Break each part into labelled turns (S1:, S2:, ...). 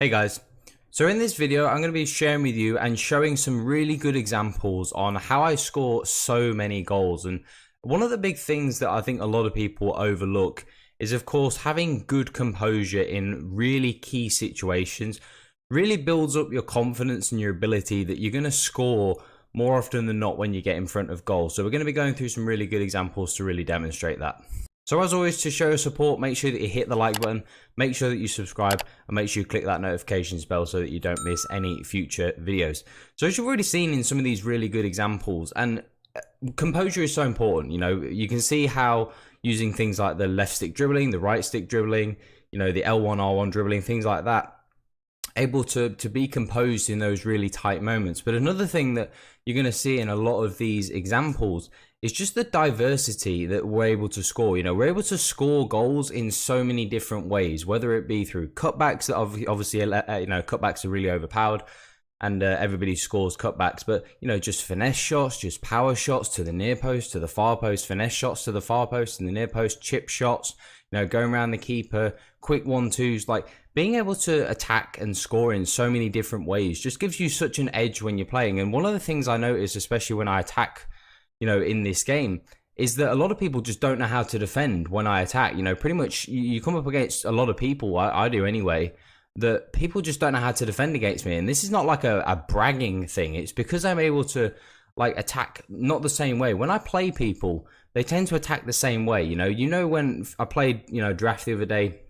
S1: Hey guys, so in this video I'm going to be sharing with you and showing some really good examples on how I score so many goals. And one of the big things that I think a lot of people overlook is, of course, having good composure in really key situations really builds up your confidence and your ability that you're going to score more often than not when you get in front of goals. So we're going to be going through some really good examples to really demonstrate that. So as always, to show your support, make sure that you hit the like button, make sure that you subscribe, and make sure you click that notifications bell so that you don't miss any future videos. So as you've already seen in some of these really good examples, and composure is so important. You know, you can see how using things like the left stick dribbling, the right stick dribbling, you know, the L1, R1 dribbling, things like that, able to be composed in those really tight moments. But another thing that you're going to see in a lot of these examples is just the diversity that we're able to score. You know, we're able to score goals in so many different ways, whether it be through cutbacks that obviously, you know, cutbacks are really overpowered and everybody scores cutbacks, but, you know, just finesse shots, just power shots to the near post, to the far post, finesse shots to the far post and the near post, chip shots, you know, going around the keeper, quick 1-2s, like being able to attack and score in so many different ways just gives you such an edge when you're playing. And one of the things I notice, especially when I attack, you know, in this game, is that a lot of people just don't know how to defend when I attack. You know, pretty much you come up against a lot of people, I do anyway, that people just don't know how to defend against me. And this is not like a bragging thing. It's because I'm able to like attack not the same way. When I play people, they tend to attack the same way. You know, when I played, you know, draft the other day,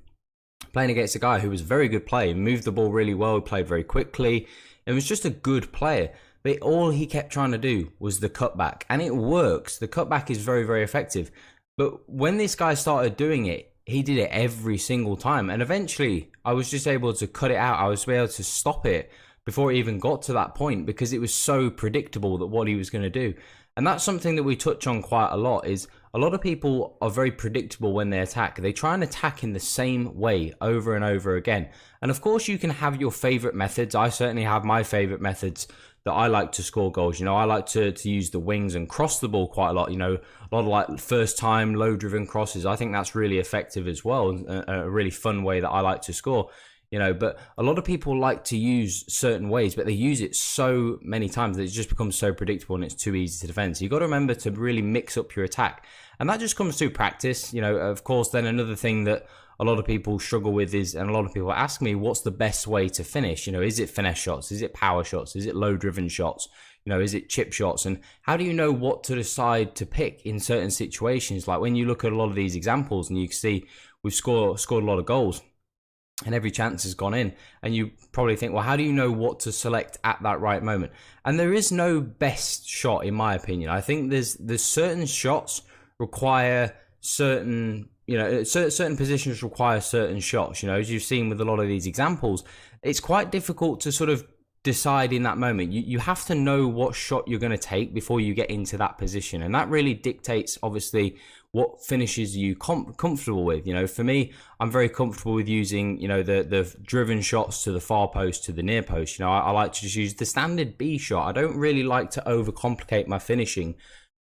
S1: playing against a guy who was a very good player, moved the ball really well, played very quickly, and was just a good player. But all he kept trying to do was the cutback. And it works. The cutback is very, very effective. But when this guy started doing it, he did it every single time. And eventually, I was just able to cut it out. I was able to stop it before it even got to that point because it was so predictable that what he was going to do. And that's something that we touch on quite a lot, is a lot of people are very predictable when they attack. They try and attack in the same way over and over again. And of course, you can have your favorite methods. I certainly have my favorite methods that I like to score goals. You know, I like to use the wings and cross the ball quite a lot. You know, a lot of like first time low driven crosses. I think that's really effective as well. A really fun way that I like to score. You know, but a lot of people like to use certain ways, but they use it so many times that it just becomes so predictable and it's too easy to defend. So you got to remember to really mix up your attack. And that just comes through practice. You know, of course, then another thing that a lot of people struggle with is, and a lot of people ask me, what's the best way to finish? You know, is it finesse shots? Is it power shots? Is it low driven shots? You know, is it chip shots? And how do you know what to decide to pick in certain situations? Like when you look at a lot of these examples and you can see we've scored a lot of goals and every chance has gone in, and you probably think, well, how do you know what to select at that right moment? And there is no best shot, in my opinion. I think there's certain shots require certain, you know, certain positions require certain shots. You know, as you've seen with a lot of these examples, it's quite difficult to sort of decide in that moment. You have to know what shot you're going to take before you get into that position, and that really dictates, obviously, what finishes you comfortable with. You know, for me, I'm very comfortable with using, you know, the driven shots to the far post, to the near post. You know, I like to just use the standard B shot. I don't really like to overcomplicate my finishing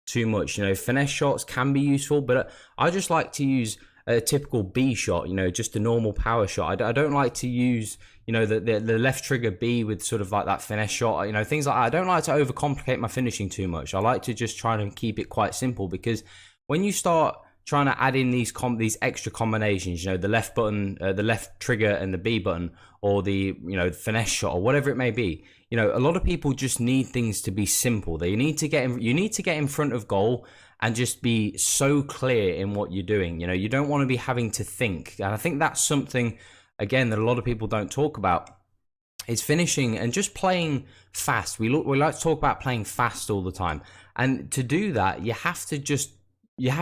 S1: too much. You know, finesse shots can be useful, but I just like to use a typical B shot, you know, just a normal power shot. I don't like to use, you know, the left trigger B with sort of like that finesse shot, you know, things like that. I don't like to overcomplicate my finishing too much. I like to just try and keep it quite simple, because when you start trying to add in these extra combinations, you know, the left button, the left trigger and the B button, or the, you know, finesse shot or whatever it may be, you know, a lot of people just need things to be simple. You need to get in front of goal and just be so clear in what you're doing. You know, you don't want to be having to think. And I think that's something, again, that a lot of people don't talk about. It's finishing and just playing fast. We like to talk about playing fast all the time. And to do that, you have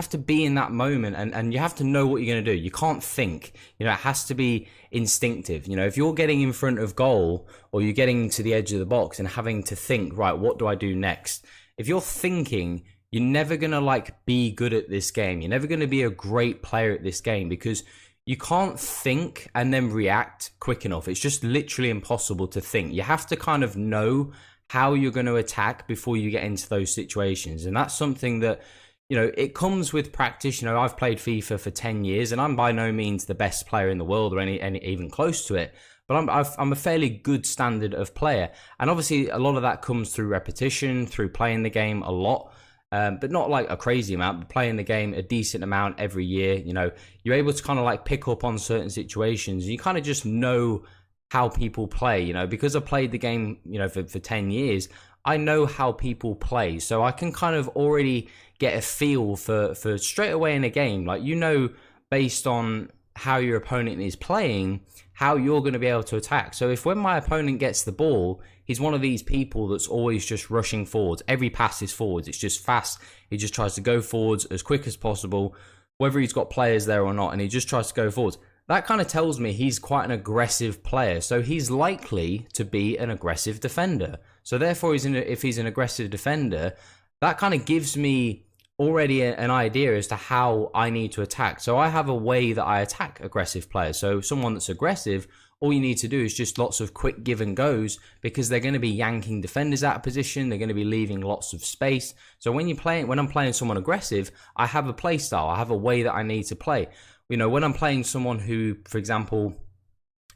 S1: to be in that moment, and you have to know what you're going to do. You can't think, you know, it has to be instinctive. You know, if you're getting in front of goal or you're getting to the edge of the box and having to think, right, what do I do next? If you're thinking, you're never going to like be good at this game. You're never going to be a great player at this game, because you can't think and then react quick enough. It's just literally impossible to think. You have to kind of know how you're going to attack before you get into those situations. And that's something that, you know, it comes with practice. You know, I've played FIFA for 10 years and I'm by no means the best player in the world or any even close to it. but I'm a fairly good standard of player. And obviously a lot of that comes through repetition, through playing the game a lot. But not like a crazy amount, but playing the game a decent amount every year. You know, you're able to kind of like pick up on certain situations. You kind of just know how people play, you know, because I played the game, you know, for 10 years, I know how people play. So I can kind of already get a feel for straight away in a game. Like, you know, based on how your opponent is playing, how you're going to be able to attack. So if when my opponent gets the ball, he's one of these people that's always just rushing forwards. Every pass is forwards. It's just fast. He just tries to go forwards as quick as possible, whether he's got players there or not, and he just tries to go forwards. That kind of tells me he's quite an aggressive player. So he's likely to be an aggressive defender. So therefore, if he's an aggressive defender, that kind of gives me already an idea as to how I need to attack. So I have a way that I attack aggressive players. So someone that's aggressive, all you need to do is just lots of quick give and goes, because they're going to be yanking defenders out of position. They're going to be leaving lots of space. So when I'm playing someone aggressive, I have a play style. I have a way that I need to play. You know, when I'm playing someone who, for example,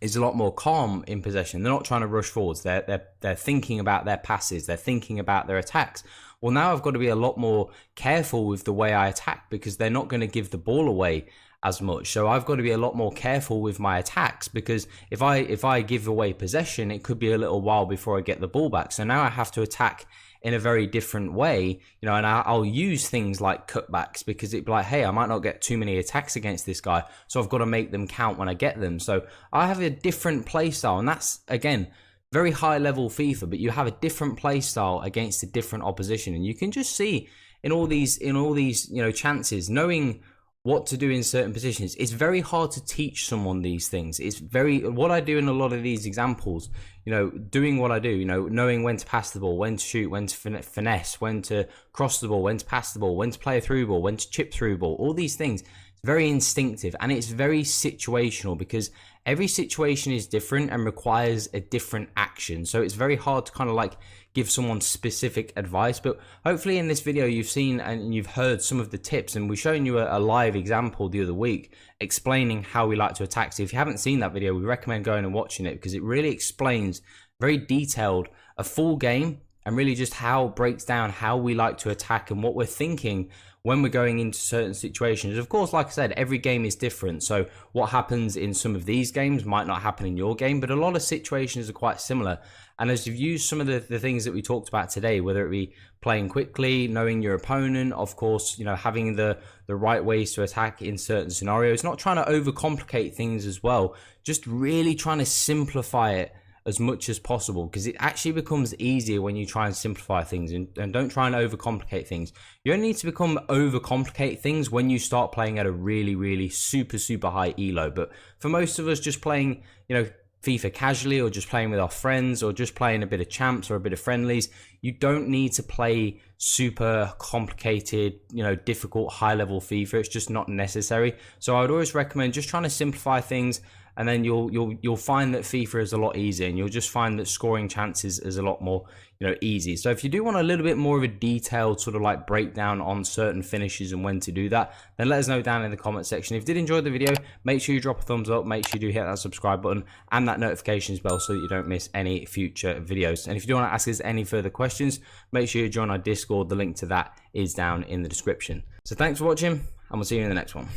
S1: is a lot more calm in possession, they're not trying to rush forwards. They're thinking about their passes. They're thinking about their attacks. Well, now I've got to be a lot more careful with the way I attack, because they're not going to give the ball away as much. So I've got to be a lot more careful with my attacks, because if I give away possession, it could be a little while before I get the ball back. So now I have to attack in a very different way, you know, and I'll use things like cutbacks, because it'd be like, hey, I might not get too many attacks against this guy, so I've got to make them count when I get them. So I have a different play style, and that's, again, very high level FIFA, but you have a different play style against a different opposition. And you can just see in all these, you know, chances, knowing what to do in certain positions. It's very hard to teach someone these things. It's what I do in a lot of these examples, you know, doing what I do, you know, knowing when to pass the ball, when to shoot, when to finesse, when to cross the ball, when to pass the ball, when to play a through ball, when to chip through ball, all these things. It's very instinctive, and it's very situational, because every situation is different and requires a different action. So it's very hard to kind of like give someone specific advice. But hopefully in this video you've seen and you've heard some of the tips, and we've shown you a live example the other week explaining how we like to attack. So if you haven't seen that video, we recommend going and watching it, because it really explains very detailed a full game, and really just how it breaks down how we like to attack and what we're thinking when we're going into certain situations. Of course, like I said, every game is different. So what happens in some of these games might not happen in your game, but a lot of situations are quite similar. And as you've used some of the things that we talked about today, whether it be playing quickly, knowing your opponent, of course, you know, having the right ways to attack in certain scenarios, not trying to overcomplicate things as well, just really trying to simplify it as much as possible, because it actually becomes easier when you try and simplify things and don't try and overcomplicate things. You only need to overcomplicate things when you start playing at a really super high elo. But for most of us, just playing, you know, FIFA casually, or just playing with our friends, or just playing a bit of champs or a bit of friendlies, you don't need to play super complicated, you know, difficult high level FIFA. It's just not necessary. So I would always recommend just trying to simplify things, and then you'll find that FIFA is a lot easier, and you'll just find that scoring chances is a lot more, you know, easy. So if you do want a little bit more of a detailed sort of like breakdown on certain finishes and when to do that, then let us know down in the comment section. If you did enjoy the video, make sure you drop a thumbs up, make sure you do hit that subscribe button and that notifications bell so that you don't miss any future videos. And if you do want to ask us any further questions, make sure you join our Discord. The link to that is down in the description. So thanks for watching, and we'll see you in the next one.